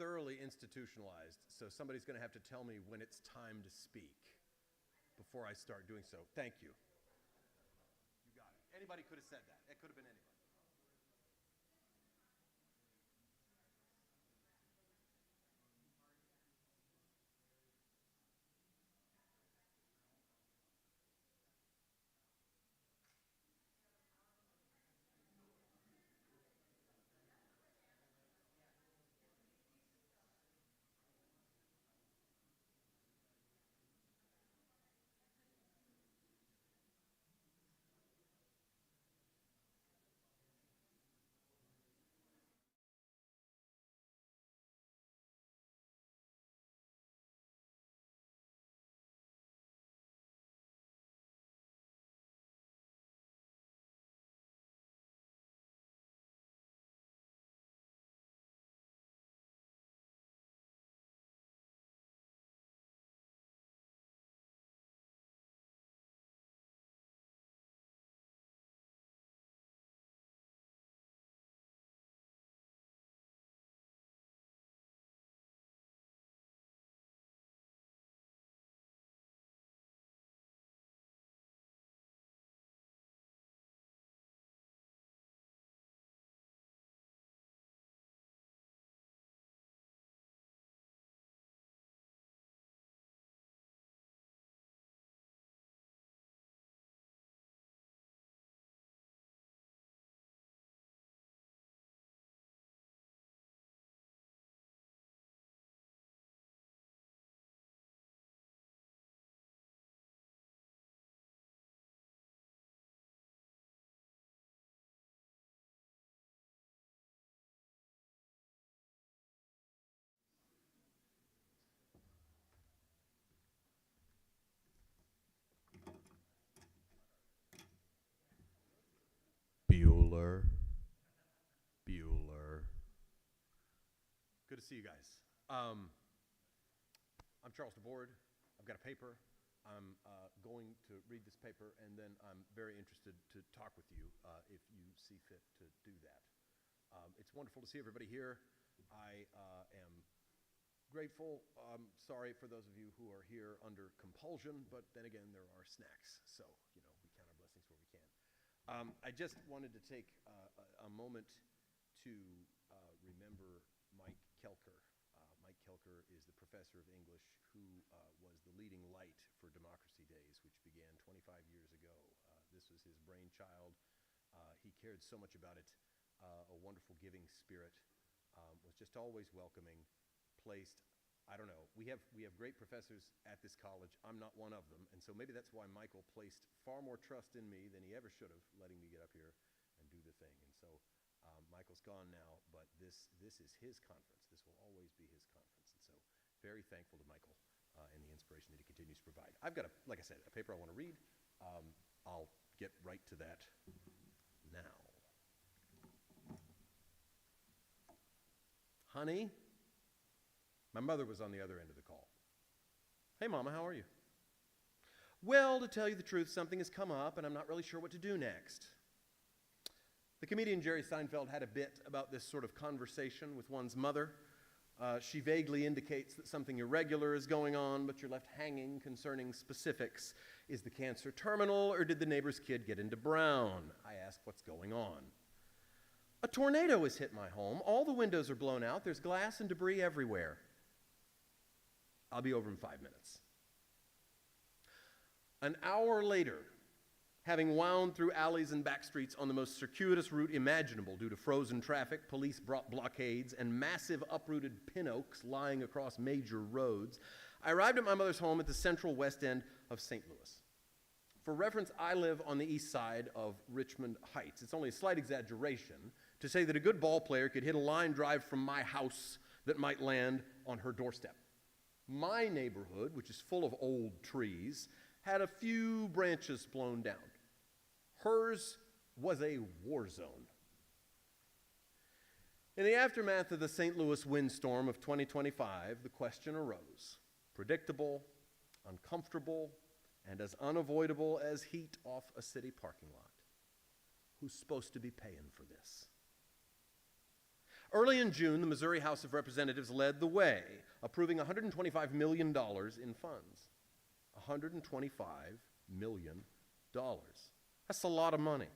thoroughly institutionalized, so somebody's going to have to tell me when it's time to speak before I start doing so. Thank you. You got it. Anybody could have said that. It could have been anybody. Bueller. Bueller. Good to see you guys. I'm Charles DeBoard. I've got a paper. I'm going to read this paper, and then I'm very interested to talk with you if you see fit to do that. It's wonderful to see everybody here. I am grateful. Sorry for those of you who are here under compulsion, but then again, there are snacks. So, we count our blessings where we can. I just wanted to take a moment to remember Mike Kelker. Mike Kelker is the professor of English who was the leading light for Democracy Days, which began 25 years ago. This was his brainchild. He cared so much about it, a wonderful giving spirit, was just always welcoming, placed, I don't know, we have great professors at this college. I'm not one of them, and so maybe that's why Michael placed far more trust in me than he ever should have, letting me get up here and do the thing. And so Michael's gone now, but this is his conference. This will always be his conference, and so very thankful to Michael and the inspiration that he continues to provide. I've got, like I said, a paper I want to read. I'll get right to that now. Honey? My mother was on the other end of the call. Hey, Mama, how are you? Well, to tell you the truth, something has come up, and I'm not really sure what to do next. The comedian Jerry Seinfeld had a bit about this sort of conversation with one's mother. She vaguely indicates that something irregular is going on, but you're left hanging concerning specifics. Is the cancer terminal, or did the neighbor's kid get into Brown? I ask, what's going on? A tornado has hit my home. All the windows are blown out. There's glass and debris everywhere. I'll be over in 5 minutes. An hour later, having wound through alleys and back streets on the most circuitous route imaginable due to frozen traffic, police blockades, and massive uprooted pin oaks lying across major roads, I arrived at my mother's home at the central west end of St. Louis. For reference, I live on the east side of Richmond Heights. It's only a slight exaggeration to say that a good ball player could hit a line drive from my house that might land on her doorstep. My neighborhood, which is full of old trees, had a few branches blown down. Hers was a war zone. In the aftermath of the St. Louis windstorm of 2025, the question arose, predictable, uncomfortable, and as unavoidable as heat off a city parking lot. Who's supposed to be paying for this? Early in June, the Missouri House of Representatives led the way, approving $125 million in funds. $125 million. That's a lot of money.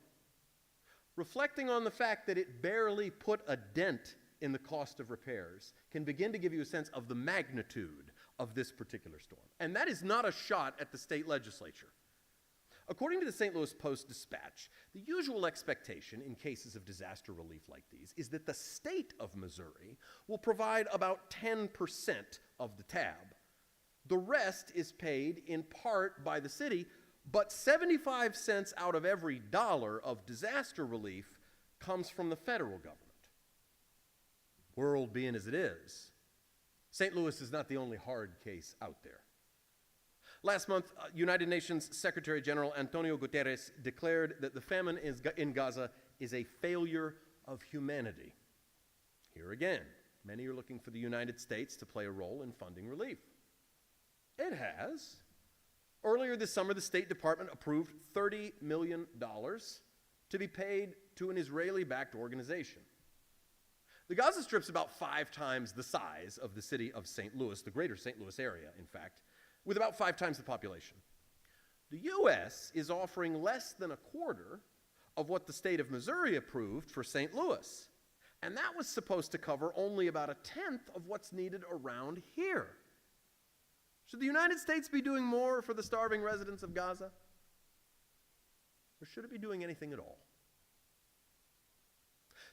Reflecting on the fact that it barely put a dent in the cost of repairs can begin to give you a sense of the magnitude of this particular storm. And that is not a shot at the state legislature. According to the St. Louis Post-Dispatch, the usual expectation in cases of disaster relief like these is that the state of Missouri will provide about 10% of the tab. The rest is paid in part by the city, but 75 cents out of every dollar of disaster relief comes from the federal government. World being as it is, St. Louis is not the only hard case out there. Last month, United Nations Secretary General Antonio Guterres declared that the famine in Gaza is a failure of humanity. Here again, many are looking for the United States to play a role in funding relief. It has. Earlier this summer, the State Department approved $30 million to be paid to an Israeli-backed organization. The Gaza Strip's about 5 times the size of the city of St. Louis, the greater St. Louis area, in fact, with about 5 times the population. The U.S. is offering less than a quarter of what the state of Missouri approved for St. Louis, and that was supposed to cover only about a tenth of what's needed around here. Should the United States be doing more for the starving residents of Gaza? Or should it be doing anything at all?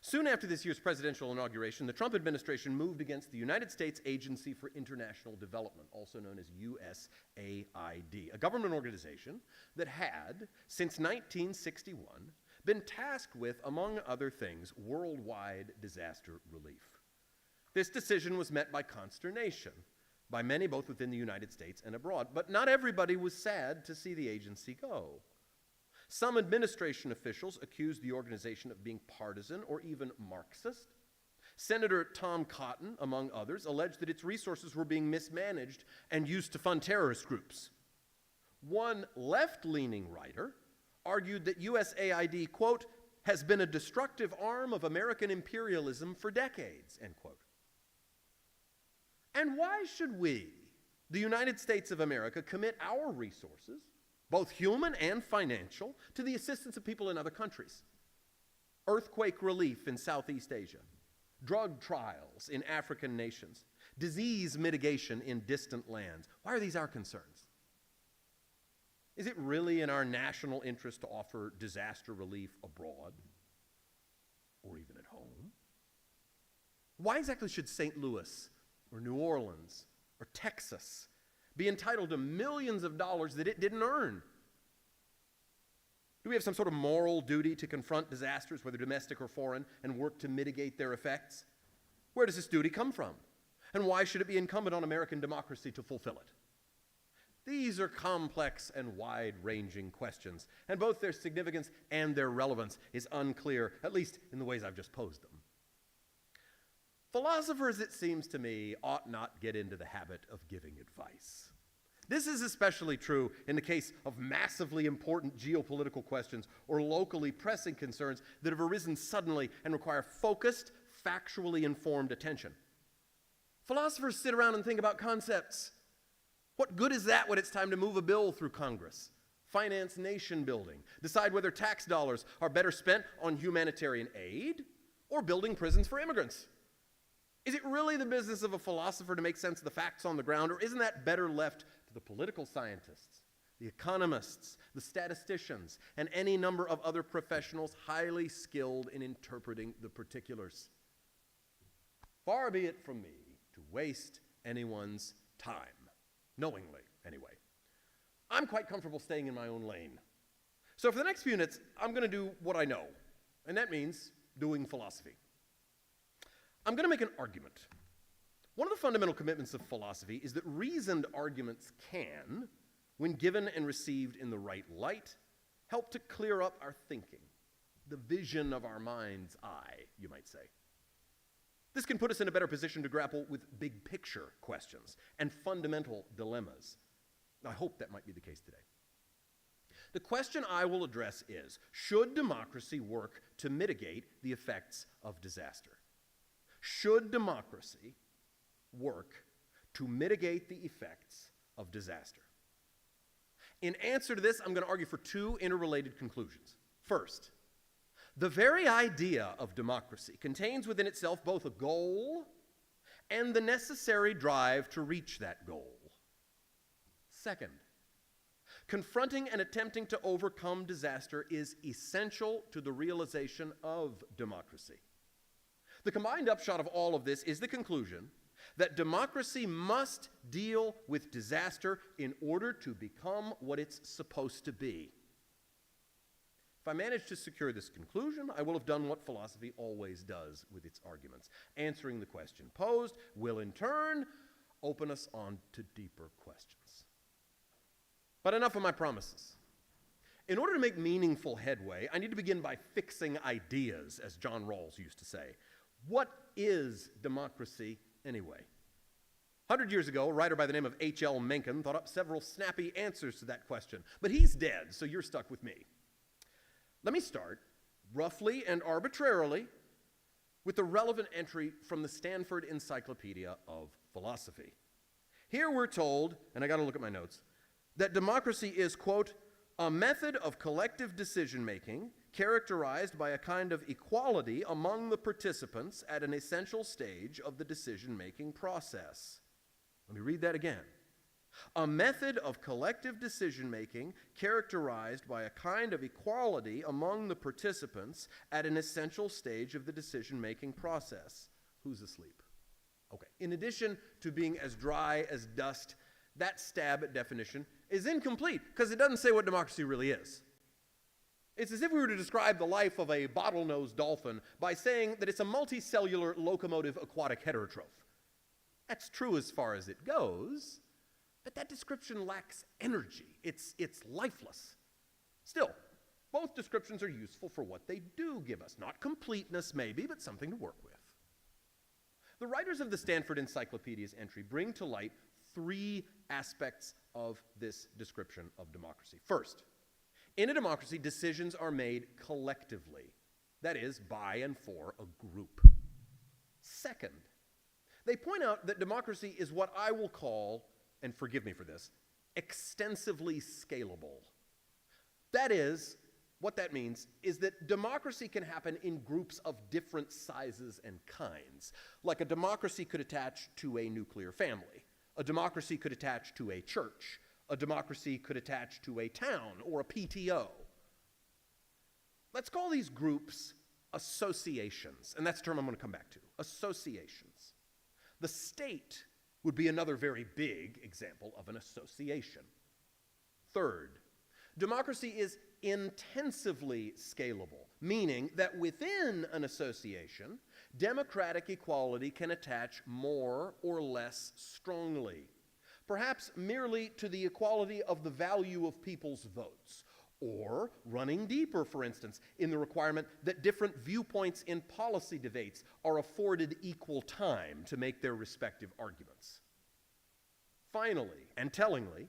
Soon after this year's presidential inauguration, the Trump administration moved against the United States Agency for International Development, also known as USAID, a government organization that had, since 1961, been tasked with, among other things, worldwide disaster relief. This decision was met by consternation by many both within the United States and abroad, but not everybody was sad to see the agency go. Some administration officials accused the organization of being partisan or even Marxist. Senator Tom Cotton, among others, alleged that its resources were being mismanaged and used to fund terrorist groups. One left-leaning writer argued that USAID, quote, has been a destructive arm of American imperialism for decades, end quote. And why should we, the United States of America, commit our resources, both human and financial, to the assistance of people in other countries? Earthquake relief in Southeast Asia, drug trials in African nations, disease mitigation in distant lands. Why are these our concerns? Is it really in our national interest to offer disaster relief abroad or even at home? Why exactly should St. Louis or New Orleans or Texas be entitled to millions of dollars that it didn't earn? Do we have some sort of moral duty to confront disasters, whether domestic or foreign, and work to mitigate their effects? Where does this duty come from? And why should it be incumbent on American democracy to fulfill it? These are complex and wide-ranging questions, and both their significance and their relevance is unclear, at least in the ways I've just posed them. Philosophers, it seems to me, ought not get into the habit of giving advice. This is especially true in the case of massively important geopolitical questions or locally pressing concerns that have arisen suddenly and require focused, factually informed attention. Philosophers sit around and think about concepts. What good is that when it's time to move a bill through Congress, finance nation building, decide whether tax dollars are better spent on humanitarian aid or building prisons for immigrants? Is it really the business of a philosopher to make sense of the facts on the ground, or isn't that better left to the political scientists, the economists, the statisticians, and any number of other professionals highly skilled in interpreting the particulars? Far be it from me to waste anyone's time, knowingly, anyway. I'm quite comfortable staying in my own lane. So for the next few minutes, I'm going to do what I know, and that means doing philosophy. I'm going to make an argument. One of the fundamental commitments of philosophy is that reasoned arguments can, when given and received in the right light, help to clear up our thinking, the vision of our mind's eye, you might say. This can put us in a better position to grapple with big picture questions and fundamental dilemmas. I hope that might be the case today. The question I will address is, should democracy work to mitigate the effects of disaster? Should democracy work to mitigate the effects of disaster? In answer to this, I'm going to argue for two interrelated conclusions. First, the very idea of democracy contains within itself both a goal and the necessary drive to reach that goal. Second, confronting and attempting to overcome disaster is essential to the realization of democracy. The combined upshot of all of this is the conclusion that democracy must deal with disaster in order to become what it's supposed to be. If I manage to secure this conclusion, I will have done what philosophy always does with its arguments. Answering the question posed will, in turn, open us on to deeper questions. But enough of my promises. In order to make meaningful headway, I need to begin by fixing ideas, as John Rawls used to say. What is democracy anyway? 100 years ago, a writer by the name of H.L. Mencken thought up several snappy answers to that question, but he's dead, so you're stuck with me. Let me start, roughly and arbitrarily, with the relevant entry from the Stanford Encyclopedia of Philosophy. Here we're told, and I got to look at my notes, that democracy is, quote, a method of collective decision-making characterized by a kind of equality among the participants at an essential stage of the decision-making process. Let me read that again. A method of collective decision-making characterized by a kind of equality among the participants at an essential stage of the decision-making process. Who's asleep? Okay. In addition to being as dry as dust, that stab at definition is incomplete because it doesn't say what democracy really is. It's as if we were to describe the life of a bottlenose dolphin by saying that it's a multicellular locomotive aquatic heterotroph. That's true as far as it goes, but that description lacks energy. It's lifeless. Still, both descriptions are useful for what they do give us. Not completeness, maybe, but something to work with. The writers of the Stanford Encyclopedia's entry bring to light three aspects of this description of democracy. First, in a democracy, decisions are made collectively, that is, by and for a group. Second, they point out that democracy is what I will call, and forgive me for this, extensively scalable. That is, what that means is that democracy can happen in groups of different sizes and kinds. Like a democracy could attach to a nuclear family. A democracy could attach to a church. A democracy could attach to a town or a PTO. Let's call these groups associations, and that's a term I'm going to come back to. Associations. The state would be another very big example of an association. Third, democracy is intensively scalable, meaning that within an association, democratic equality can attach more or less strongly, perhaps merely to the equality of the value of people's votes, or running deeper, for instance, in the requirement that different viewpoints in policy debates are afforded equal time to make their respective arguments. Finally, and tellingly,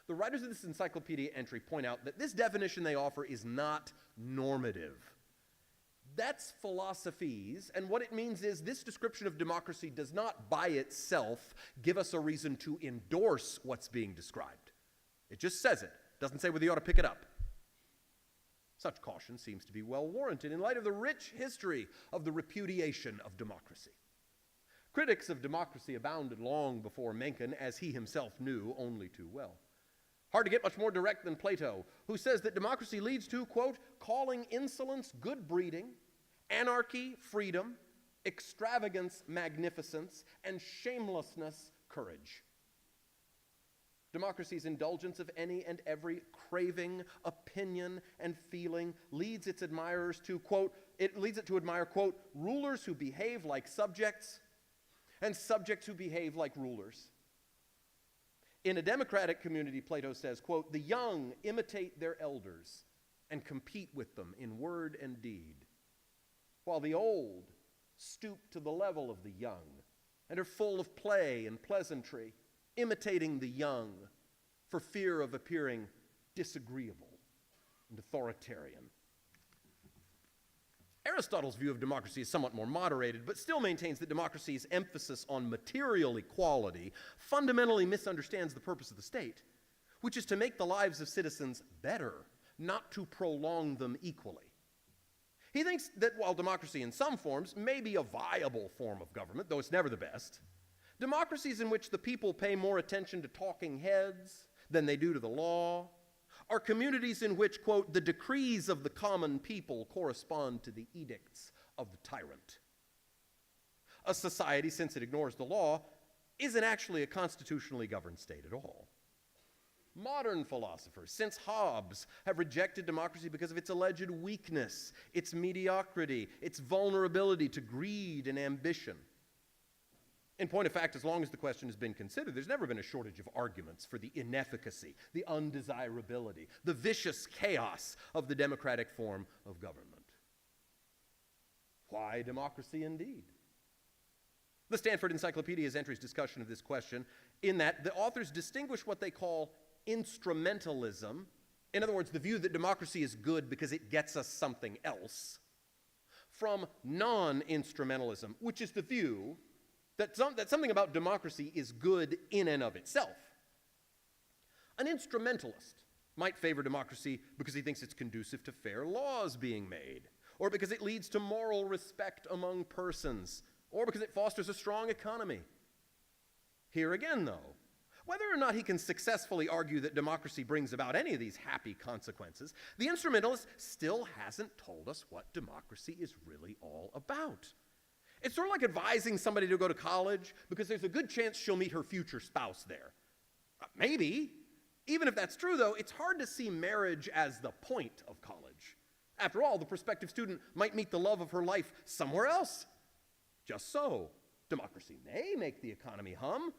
the writers of this encyclopedia entry point out that this definition they offer is not normative. That's philosophy's, and what it means is this description of democracy does not by itself give us a reason to endorse what's being described. It just says it, doesn't say whether you ought to pick it up. Such caution seems to be well warranted in light of the rich history of the repudiation of democracy. Critics of democracy abounded long before Mencken, as he himself knew only too well. Hard to get much more direct than Plato, who says that democracy leads to, quote, calling insolence good breeding, anarchy freedom, extravagance magnificence, and shamelessness courage. Democracy's indulgence of any and every craving, opinion, and feeling leads its admirers to, quote, it leads it to admire, quote, rulers who behave like subjects and subjects who behave like rulers. In a democratic community, Plato says, quote, the young imitate their elders and compete with them in word and deed, while the old stoop to the level of the young and are full of play and pleasantry, imitating the young for fear of appearing disagreeable and authoritarian. Aristotle's view of democracy is somewhat more moderated, but still maintains that democracy's emphasis on material equality fundamentally misunderstands the purpose of the state, which is to make the lives of citizens better, not to prolong them equally. He thinks that while democracy in some forms may be a viable form of government, though it's never the best, democracies in which the people pay more attention to talking heads than they do to the law are communities in which, quote, the decrees of the common people correspond to the edicts of the tyrant. A society, since it ignores the law, isn't actually a constitutionally governed state at all. Modern philosophers, since Hobbes, have rejected democracy because of its alleged weakness, its mediocrity, its vulnerability to greed and ambition. In point of fact, as long as the question has been considered, there's never been a shortage of arguments for the inefficacy, the undesirability, the vicious chaos of the democratic form of government. Why democracy indeed? The Stanford Encyclopedia's entries discussion of this question in that the authors distinguish what they call instrumentalism, in other words, the view that democracy is good because it gets us something else, from non-instrumentalism, which is the view that something about democracy is good in and of itself. An instrumentalist might favor democracy because he thinks it's conducive to fair laws being made, or because it leads to moral respect among persons, or because it fosters a strong economy. Here again, though, whether or not he can successfully argue that democracy brings about any of these happy consequences, the instrumentalist still hasn't told us what democracy is really all about. It's sort of like advising somebody to go to college because there's a good chance she'll meet her future spouse there. Maybe. Even if that's true, though, it's hard to see marriage as the point of college. After all, the prospective student might meet the love of her life somewhere else. Just so, democracy may make the economy hum,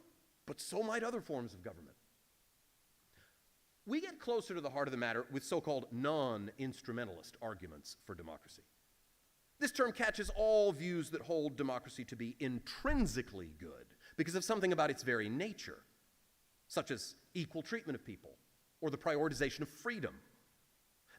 but so might other forms of government. We get closer to the heart of the matter with so-called non-instrumentalist arguments for democracy. This term catches all views that hold democracy to be intrinsically good because of something about its very nature, such as equal treatment of people or the prioritization of freedom.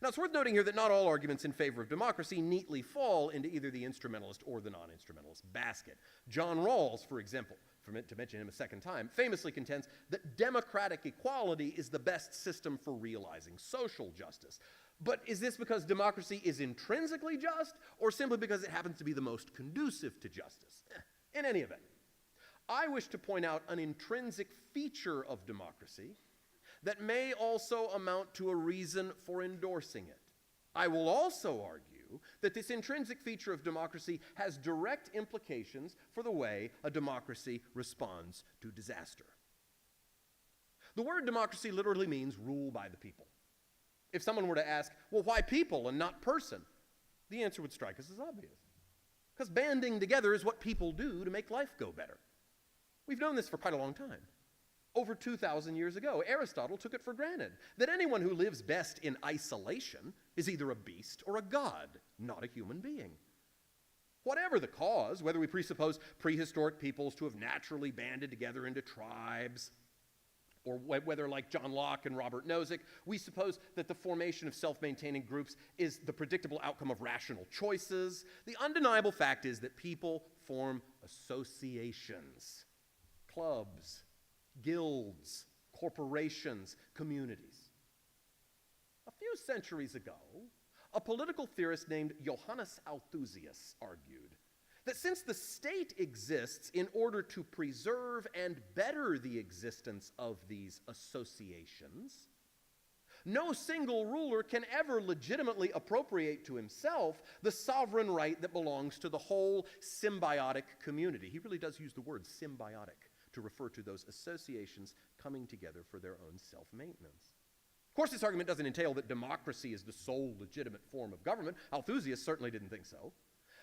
Now, it's worth noting here that not all arguments in favor of democracy neatly fall into either the instrumentalist or the non-instrumentalist basket. John Rawls, for example, to mention him a second time, famously contends that democratic equality is the best system for realizing social justice. But is this because democracy is intrinsically just, or simply because it happens to be the most conducive to justice? In any event, I wish to point out an intrinsic feature of democracy that may also amount to a reason for endorsing it. I will also argue that this intrinsic feature of democracy has direct implications for the way a democracy responds to disaster. The word democracy literally means rule by the people. If someone were to ask, well, why people and not person? The answer would strike us as obvious. Because banding together is what people do to make life go better. We've known this for quite a long time. Over 2,000 years ago, Aristotle took it for granted that anyone who lives best in isolation is either a beast or a god, not a human being. Whatever the cause, whether we presuppose prehistoric peoples to have naturally banded together into tribes, or whether, like John Locke and Robert Nozick, we suppose that the formation of self-maintaining groups is the predictable outcome of rational choices, the undeniable fact is that people form associations, clubs, guilds, corporations, communities. A few centuries ago, a political theorist named Johannes Althusius argued that since the state exists in order to preserve and better the existence of these associations, no single ruler can ever legitimately appropriate to himself the sovereign right that belongs to the whole symbiotic community. He really does use the word symbiotic to refer to those associations coming together for their own self-maintenance. Of course, this argument doesn't entail that democracy is the sole legitimate form of government. Althusius certainly didn't think so.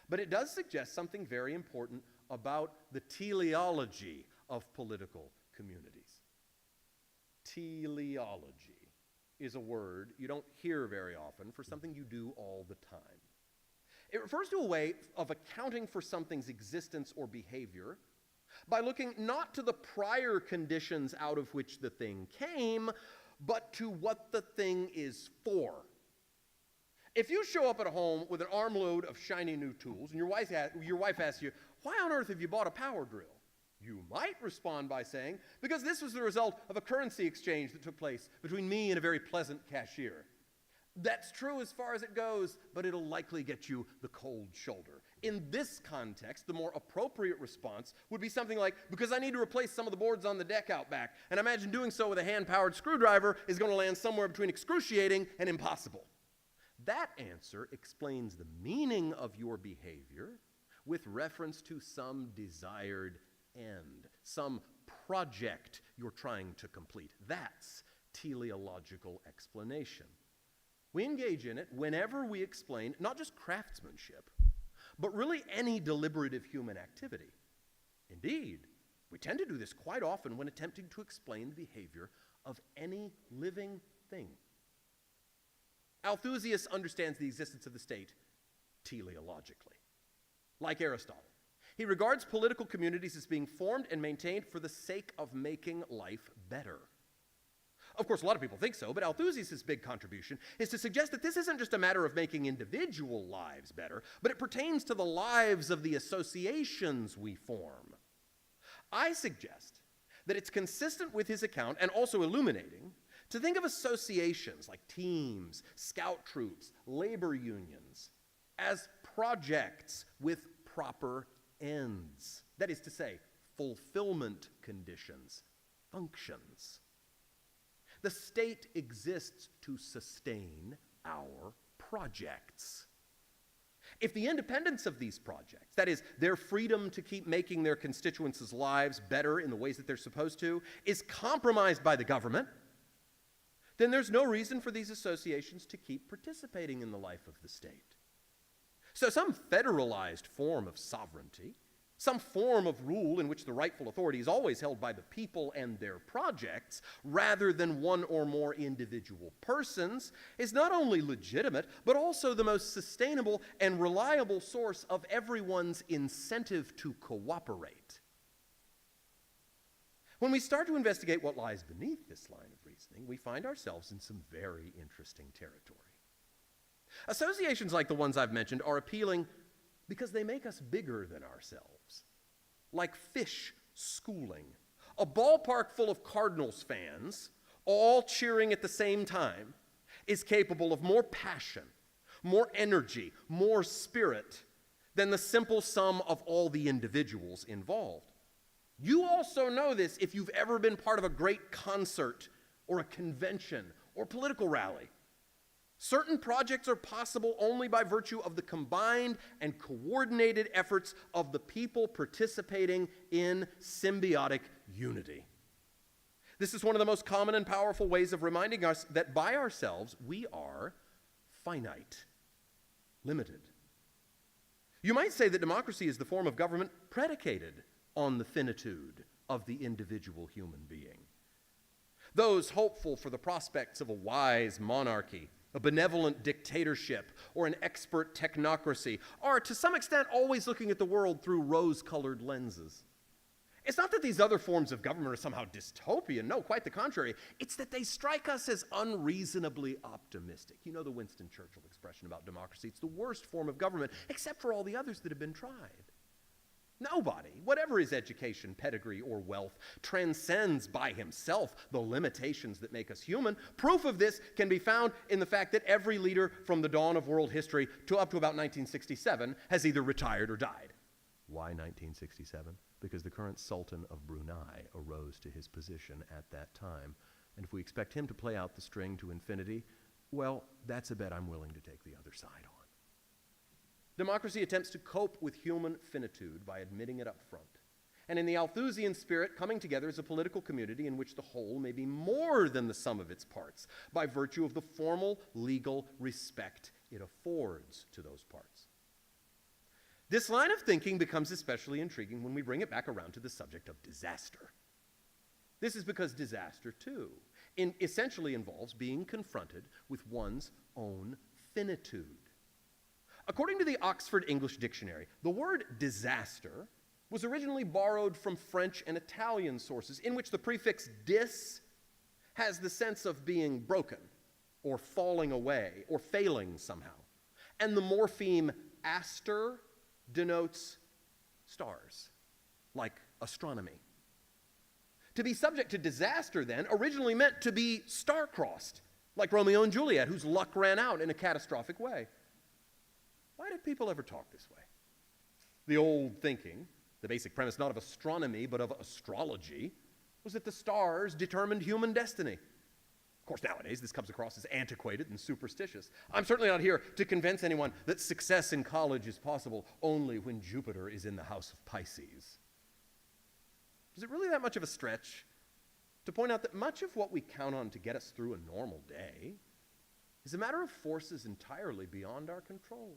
But it does suggest something very important about the teleology of political communities. Teleology is a word you don't hear very often for something you do all the time. It refers to a way of accounting for something's existence or behavior by looking not to the prior conditions out of which the thing came, but to what the thing is for. If you show up at a home with an armload of shiny new tools and your wife asks you, why on earth have you bought a power drill? You might respond by saying, because this was the result of a currency exchange that took place between me and a very pleasant cashier. That's true as far as it goes, but it'll likely get you the cold shoulder. In this context, the more appropriate response would be something like, because I need to replace some of the boards on the deck out back, and I imagine doing so with a hand-powered screwdriver is going to land somewhere between excruciating and impossible. That answer explains the meaning of your behavior with reference to some desired end, some project you're trying to complete. That's teleological explanation. We engage in it whenever we explain not just craftsmanship, but really any deliberative human activity. Indeed, we tend to do this quite often when attempting to explain the behavior of any living thing. Althusius understands the existence of the state teleologically. Like Aristotle, he regards political communities as being formed and maintained for the sake of making life better. Of course, a lot of people think so, but Althusius' big contribution is to suggest that this isn't just a matter of making individual lives better, but it pertains to the lives of the associations we form. I suggest that it's consistent with his account and also illuminating to think of associations like teams, scout troops, labor unions as projects with proper ends. That is to say, fulfillment conditions, functions. The state exists to sustain our projects. If the independence of these projects, that is, their freedom to keep making their constituents' lives better in the ways that they're supposed to, is compromised by the government, then there's no reason for these associations to keep participating in the life of the state. So some federalized form of sovereignty, some form of rule in which the rightful authority is always held by the people and their projects, rather than one or more individual persons, is not only legitimate, but also the most sustainable and reliable source of everyone's incentive to cooperate. When we start to investigate what lies beneath this line of reasoning, we find ourselves in some very interesting territory. Associations like the ones I've mentioned are appealing because they make us bigger than ourselves. Like fish schooling, a ballpark full of Cardinals fans, all cheering at the same time, is capable of more passion, more energy, more spirit than the simple sum of all the individuals involved. You also know this if you've ever been part of a great concert or a convention or political rally. Certain projects are possible only by virtue of the combined and coordinated efforts of the people participating in symbiotic unity. This is one of the most common and powerful ways of reminding us that by ourselves we are finite, limited. You might say that democracy is the form of government predicated on the finitude of the individual human being. Those hopeful for the prospects of a wise monarchy, a benevolent dictatorship, or an expert technocracy are, to some extent, always looking at the world through rose-colored lenses. It's not that these other forms of government are somehow dystopian. No, quite the contrary. It's that they strike us as unreasonably optimistic. You know the Winston Churchill expression about democracy. It's the worst form of government, except for all the others that have been tried. Nobody, whatever his education, pedigree, or wealth, transcends by himself the limitations that make us human. Proof of this can be found in the fact that every leader from the dawn of world history to up to about 1967 has either retired or died. Why 1967? Because the current Sultan of Brunei arose to his position at that time. And if we expect him to play out the string to infinity, well, that's a bet I'm willing to take the other side on. Democracy attempts to cope with human finitude by admitting it up front, and in the Althusian spirit, coming together as a political community in which the whole may be more than the sum of its parts, by virtue of the formal legal respect it affords to those parts. This line of thinking becomes especially intriguing when we bring it back around to the subject of disaster. This is because disaster, too, essentially involves being confronted with one's own finitude. According to the Oxford English Dictionary, the word disaster was originally borrowed from French and Italian sources, in which the prefix dis has the sense of being broken, or falling away, or failing somehow. And the morpheme aster denotes stars, like astronomy. To be subject to disaster, then, originally meant to be star-crossed, like Romeo and Juliet, whose luck ran out in a catastrophic way. Why did people ever talk this way? The old thinking, the basic premise not of astronomy but of astrology, was that the stars determined human destiny. Of course, nowadays this comes across as antiquated and superstitious. I'm certainly not here to convince anyone that success in college is possible only when Jupiter is in the house of Pisces. Is it really that much of a stretch to point out that much of what we count on to get us through a normal day is a matter of forces entirely beyond our control?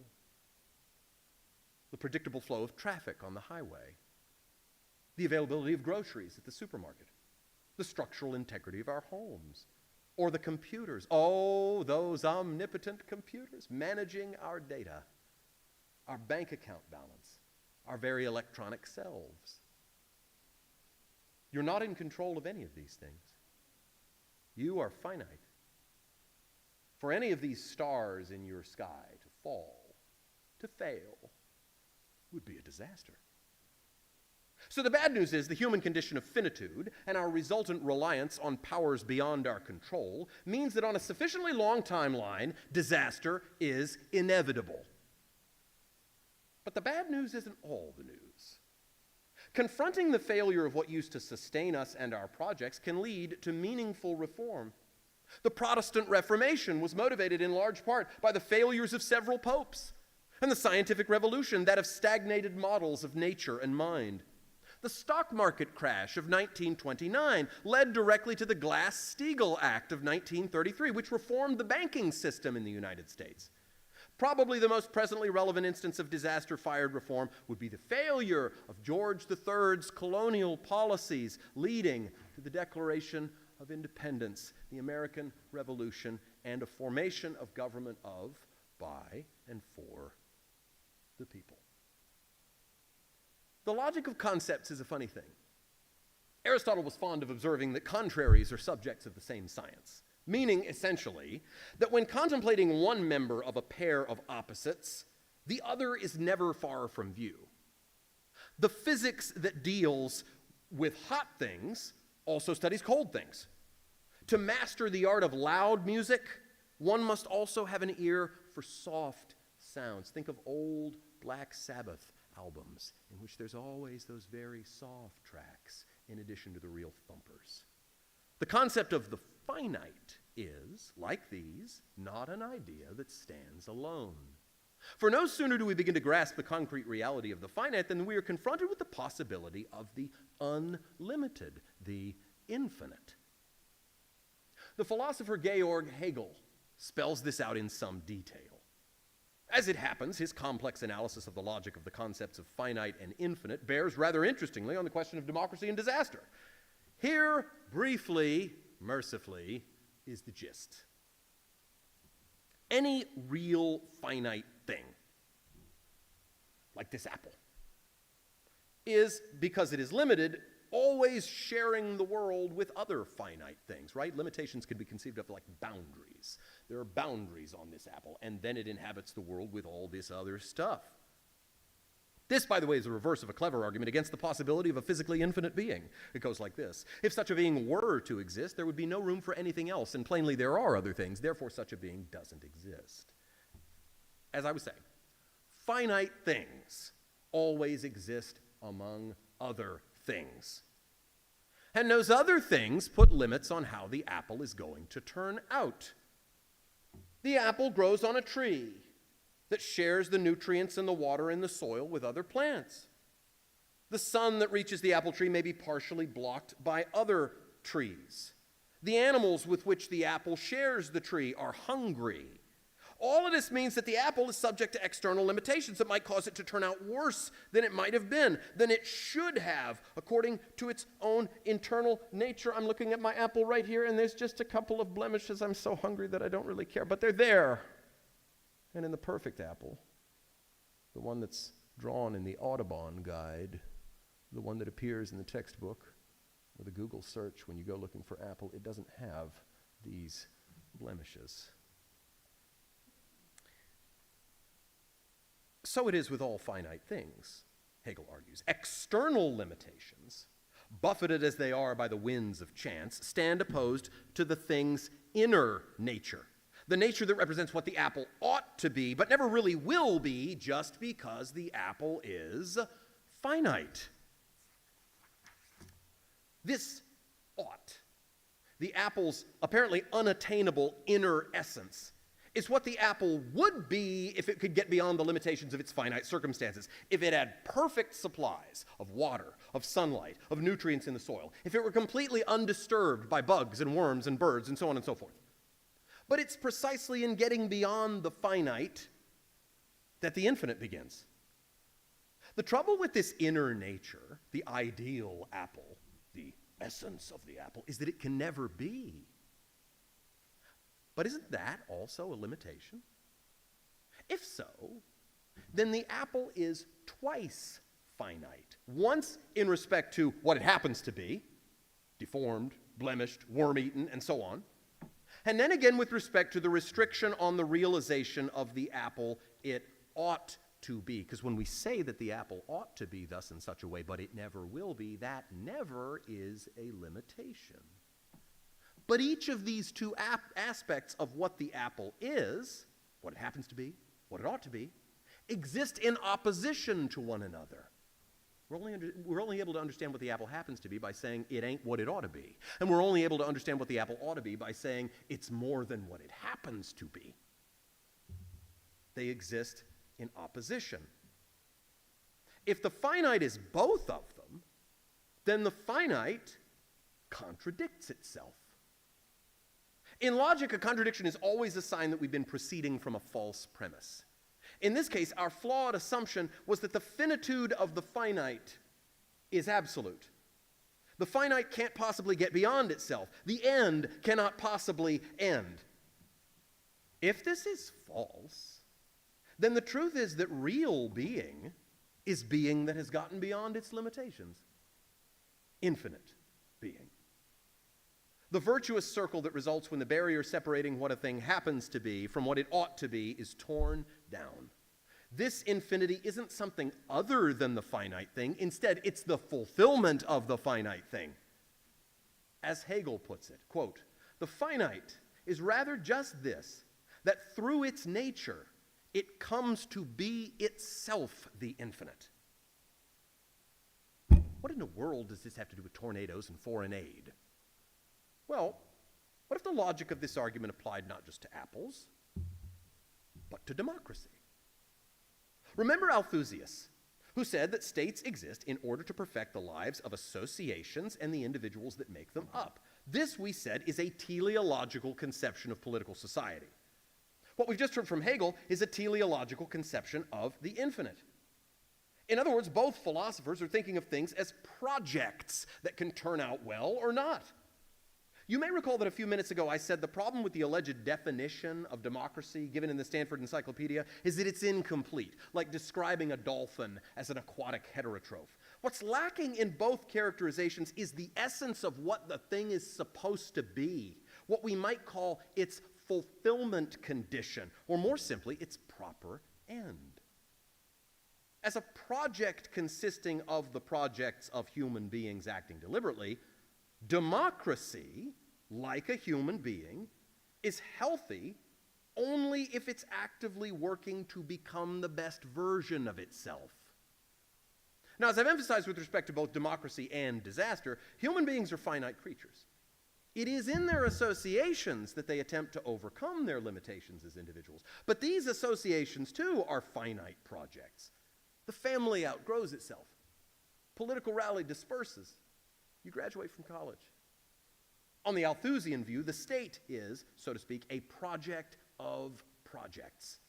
The predictable flow of traffic on the highway, the availability of groceries at the supermarket, the structural integrity of our homes, or the computers, oh, those omnipotent computers managing our data, our bank account balance, our very electronic selves. You're not in control of any of these things. You are finite. For any of these stars in your sky to fall, to fail, would be a disaster. So the bad news is the human condition of finitude and our resultant reliance on powers beyond our control means that on a sufficiently long timeline, disaster is inevitable. But the bad news isn't all the news. Confronting the failure of what used to sustain us and our projects can lead to meaningful reform. The Protestant Reformation was motivated in large part by the failures of several popes, and the scientific revolution, that of stagnated models of nature and mind. The stock market crash of 1929 led directly to the Glass-Steagall Act of 1933, which reformed the banking system in the United States. Probably the most presently relevant instance of disaster-fired reform would be the failure of George III's colonial policies, leading to the Declaration of Independence, the American Revolution, and a formation of government of, by, and for the people. The logic of concepts is a funny thing. Aristotle was fond of observing that contraries are subjects of the same science, meaning essentially that when contemplating one member of a pair of opposites, the other is never far from view. The physics that deals with hot things also studies cold things. To master the art of loud music, one must also have an ear for soft sounds. Think of old Black Sabbath albums in which there's always those very soft tracks in addition to the real thumpers. The concept of the finite is, like these, not an idea that stands alone. For no sooner do we begin to grasp the concrete reality of the finite than we are confronted with the possibility of the unlimited, the infinite. The philosopher Georg Hegel spells this out in some detail. As it happens, his complex analysis of the logic of the concepts of finite and infinite bears rather interestingly on the question of democracy and disaster. Here, briefly, mercifully, is the gist. Any real finite thing, like this apple, is, because it is limited, always sharing the world with other finite things, right? Limitations can be conceived of like boundaries. There are boundaries on this apple, and then it inhabits the world with all this other stuff. This, by the way, is the reverse of a clever argument against the possibility of a physically infinite being. It goes like this. If such a being were to exist, there would be no room for anything else, and plainly there are other things, therefore such a being doesn't exist. As I was saying, finite things always exist among other things. And those other things put limits on how the apple is going to turn out. The apple grows on a tree that shares the nutrients and the water in the soil with other plants. The sun that reaches the apple tree may be partially blocked by other trees. The animals with which the apple shares the tree are hungry. All of this means that the apple is subject to external limitations that might cause it to turn out worse than it might have been, than it should have, according to its own internal nature. I'm looking at my apple right here, and there's just a couple of blemishes. I'm so hungry that I don't really care, but they're there. And in the perfect apple, the one that's drawn in the Audubon guide, the one that appears in the textbook or the Google search when you go looking for apple, it doesn't have these blemishes. So it is with all finite things, Hegel argues. External limitations, buffeted as they are by the winds of chance, stand opposed to the thing's inner nature, the nature that represents what the apple ought to be, but never really will be, just because the apple is finite. This ought, the apple's apparently unattainable inner essence, is what the apple would be if it could get beyond the limitations of its finite circumstances, if it had perfect supplies of water, of sunlight, of nutrients in the soil, if it were completely undisturbed by bugs and worms and birds and so on and so forth. But it's precisely in getting beyond the finite that the infinite begins. The trouble with this inner nature, the ideal apple, the essence of the apple, is that it can never be. But isn't that also a limitation? If so, then the apple is twice finite. Once in respect to what it happens to be, deformed, blemished, worm-eaten, and so on. And then again with respect to the restriction on the realization of the apple it ought to be. Because when we say that the apple ought to be thus in such a way, but it never will be, that never is a limitation. But each of these two aspects of what the apple is, what it happens to be, what it ought to be, exist in opposition to one another. We're only able to understand what the apple happens to be by saying it ain't what it ought to be. And we're only able to understand what the apple ought to be by saying it's more than what it happens to be. They exist in opposition. If the finite is both of them, then the finite contradicts itself. In logic, a contradiction is always a sign that we've been proceeding from a false premise. In this case, our flawed assumption was that the finitude of the finite is absolute. The finite can't possibly get beyond itself. The end cannot possibly end. If this is false, then the truth is that real being is being that has gotten beyond its limitations. Infinite being. The virtuous circle that results when the barrier separating what a thing happens to be from what it ought to be is torn down. This infinity isn't something other than the finite thing. Instead, it's the fulfillment of the finite thing. As Hegel puts it, quote, "The finite is rather just this, that through its nature, it comes to be itself the infinite." What in the world does this have to do with tornadoes and foreign aid? Well, what if the logic of this argument applied not just to apples, but to democracy? Remember Althusius, who said that states exist in order to perfect the lives of associations and the individuals that make them up. This, we said, is a teleological conception of political society. What we've just heard from Hegel is a teleological conception of the infinite. In other words, both philosophers are thinking of things as projects that can turn out well or not. You may recall that a few minutes ago I said the problem with the alleged definition of democracy given in the Stanford Encyclopedia is that it's incomplete, like describing a dolphin as an aquatic heterotroph. What's lacking in both characterizations is the essence of what the thing is supposed to be, what we might call its fulfillment condition, or more simply, its proper end. As a project consisting of the projects of human beings acting deliberately, democracy, like a human being, is healthy only if it's actively working to become the best version of itself. Now, as I've emphasized with respect to both democracy and disaster, human beings are finite creatures. It is in their associations that they attempt to overcome their limitations as individuals. But these associations, too, are finite projects. The family outgrows itself. Political rally disperses. You graduate from college. On the Althusian view, the state is, so to speak, a project of projects.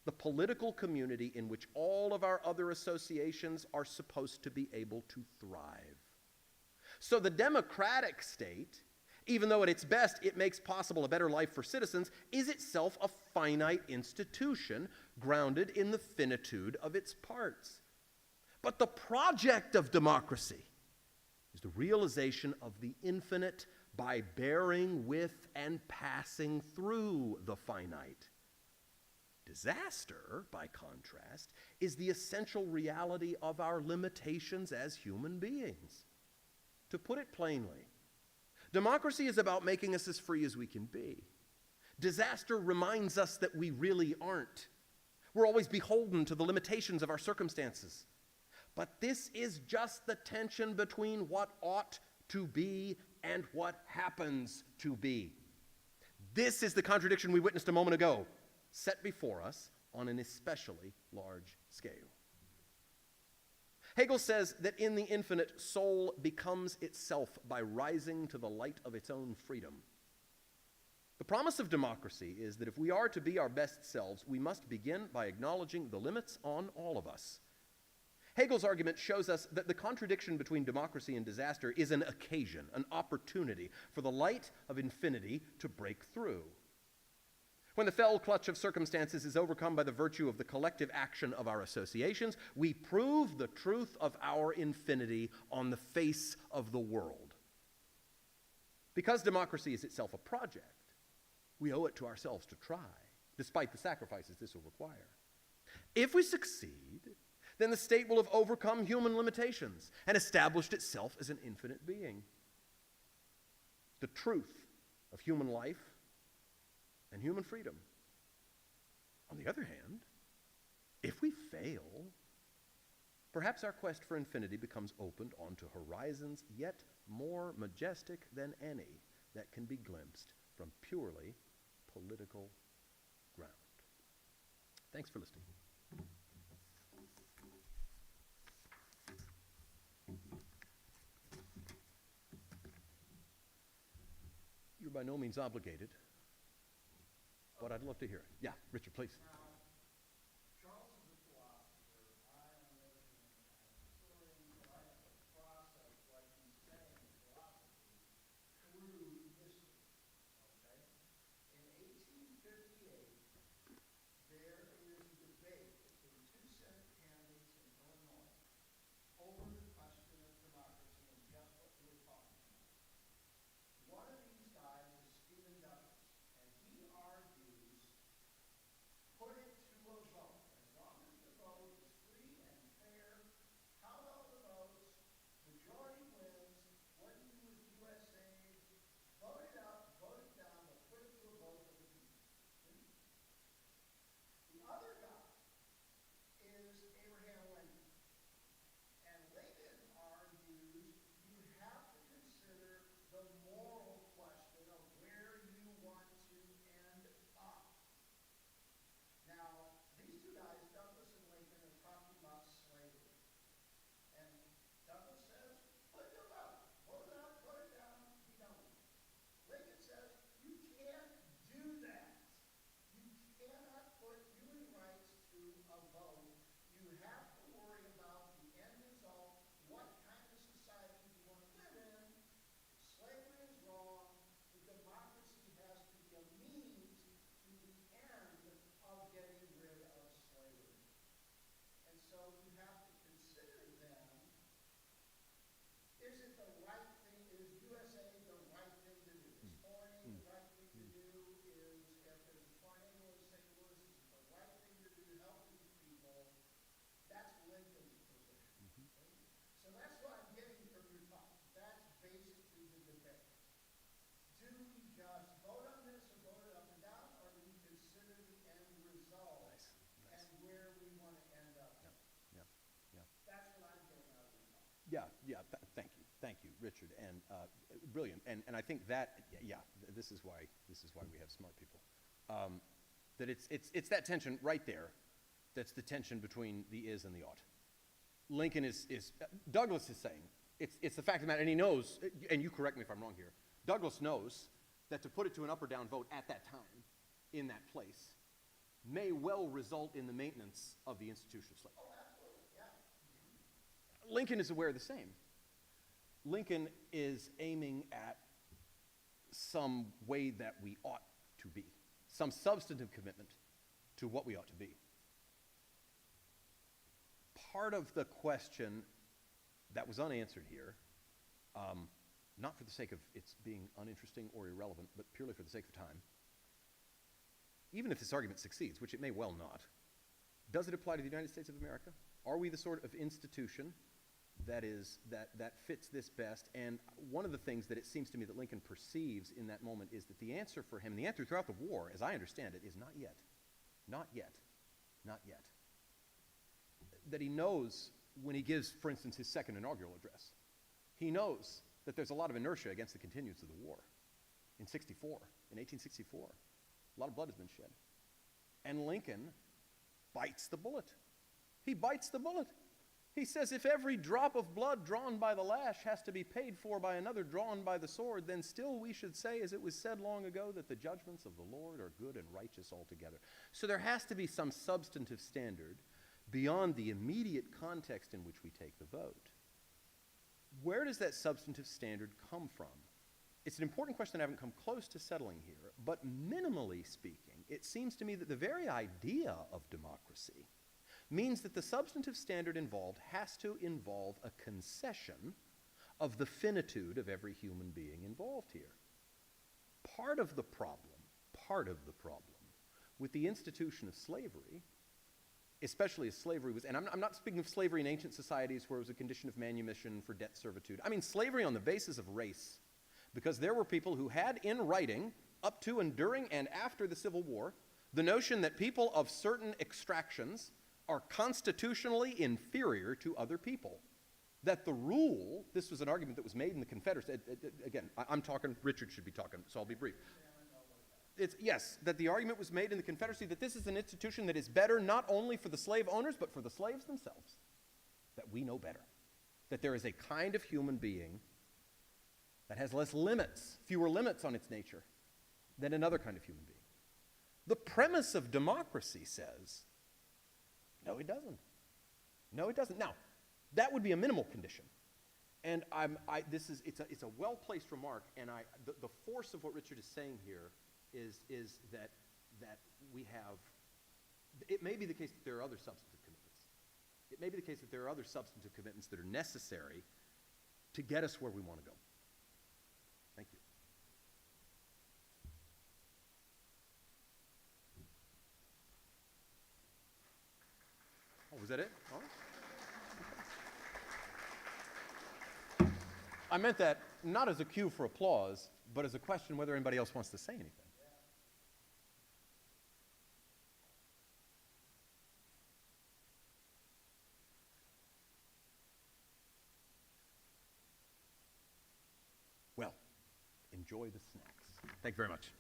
The political community in which all of our other associations are supposed to be able to thrive. So the democratic state, even though at its best it makes possible a better life for citizens, is itself a finite institution grounded in the finitude of its parts. But the project of democracy is the realization of the infinite by bearing with and passing through the finite. Disaster, by contrast, is the essential reality of our limitations as human beings. To put it plainly, democracy is about making us as free as we can be. Disaster reminds us that we really aren't. We're always beholden to the limitations of our circumstances. But this is just the tension between what ought to be and what happens to be. This is the contradiction we witnessed a moment ago, set before us on an especially large scale. Hegel says that in the infinite, soul becomes itself by rising to the light of its own freedom. The promise of democracy is that if we are to be our best selves, we must begin by acknowledging the limits on all of us. Hegel's argument shows us that the contradiction between democracy and disaster is an occasion, an opportunity for the light of infinity to break through. When the fell clutch of circumstances is overcome by the virtue of the collective action of our associations, we prove the truth of our infinity on the face of the world. Because democracy is itself a project, we owe it to ourselves to try, despite the sacrifices this will require. If we succeed, then the state will have overcome human limitations and established itself as an infinite being. The truth of human life and human freedom. On the other hand, if we fail, perhaps our quest for infinity becomes opened onto horizons yet more majestic than any that can be glimpsed from purely political ground. Thanks for listening. You're by no means obligated, but I'd love to hear it. Yeah, Richard, please. Charles is a philosopher. I, on the other hand, am a historian, so I have to process what he's saying in philosophy through history. Okay? In 1858, there is a debate between two Senate candidates in Illinois over the question of democracy and just what you were talking about. One of these guys is Stephen Douglas, and he argues put it to a vote. As long as the vote is free and fair, count all the votes, majority wins, what do you do with U.S. aid? Vote it up, vote it down, but put it to a vote for the people. The other guy is Abraham Lincoln. And Lincoln argues you have to consider the moral question of where you want to end up. Now, these two guys, Douglas and Lincoln, are talking about slavery. And Douglas says, put it to a vote it up, vote it down, be done with it. Lincoln says, you can't do that. You cannot put human rights to a vote. You have to worry about the end result, what kind of society you want to live in. Slavery is wrong. The democracy has to be a means to the end of getting rid of slavery. And so you have to consider then, is it the right thing, is USA the right thing to do? Is foreign aid the right thing to do? Is, if there's a tornado in St. Louis, is it the right thing to do to help these people? That's Lincoln's position. Okay? So that's what I'm getting from your talk. That's basically the debate. Do we just vote on this or vote it up and down, or do we consider the end result and where we want to end up? Yeah. That's what I'm getting out of your talk. Thank you, Richard, and brilliant. And I think that, this is why we have smart people. That it's that tension right there. That's the tension between the is and the ought. Lincoln is Douglas is saying it's the fact of the matter, and he knows, and you correct me if I'm wrong here. Douglas knows that to put it to an up or down vote at that time, in that place, may well result in the maintenance of the institution of slavery. Oh, absolutely, yeah. Lincoln is aware of the same. Lincoln is aiming at some way that we ought to be, some substantive commitment to what we ought to be. Part of the question that was unanswered here, not for the sake of its being uninteresting or irrelevant, but purely for the sake of time, even if this argument succeeds, which it may well not, does it apply to the United States of America? Are we the sort of institution that fits this best? And one of the things that it seems to me that Lincoln perceives in that moment is that the answer for him, the answer throughout the war, as I understand it, is not yet. Not yet. Not yet. That he knows when he gives, for instance, his second inaugural address, he knows that there's a lot of inertia against the continuance of the war. In 1864, a lot of blood has been shed. And Lincoln bites the bullet. He bites the bullet. He says, if every drop of blood drawn by the lash has to be paid for by another drawn by the sword, then still we should say, as it was said long ago, that the judgments of the Lord are good and righteous altogether. So there has to be some substantive standard beyond the immediate context in which we take the vote. Where does that substantive standard come from? It's an important question I haven't come close to settling here, but minimally speaking, it seems to me that the very idea of democracy means that the substantive standard involved has to involve a concession of the finitude of every human being involved here. Part of the problem with the institution of slavery, especially as slavery was, and I'm not speaking of slavery in ancient societies where it was a condition of manumission for debt servitude. I mean slavery on the basis of race, because there were people who had in writing, up to and during and after the Civil War, the notion that people of certain extractions are constitutionally inferior to other people. That the rule, this was an argument that was made in the Confederacy, again, I'm talking, Richard should be talking, so I'll be brief. Yes, that the argument was made in the Confederacy that this is an institution that is better not only for the slave owners, but for the slaves themselves. That we know better. That there is a kind of human being that has less limits, fewer limits on its nature than another kind of human being. The premise of democracy says, no, it doesn't. No, it doesn't. Now, that would be a minimal condition. And it's a well-placed remark, and the force of what Richard is saying here is that we have, it may be the case that there are other substantive commitments. It may be the case that there are other substantive commitments that are necessary to get us where we want to go. Thank you. Oh, was that it? All right. I meant that not as a cue for applause, but as a question whether anybody else wants to say anything. Well, enjoy the snacks. Thank you very much.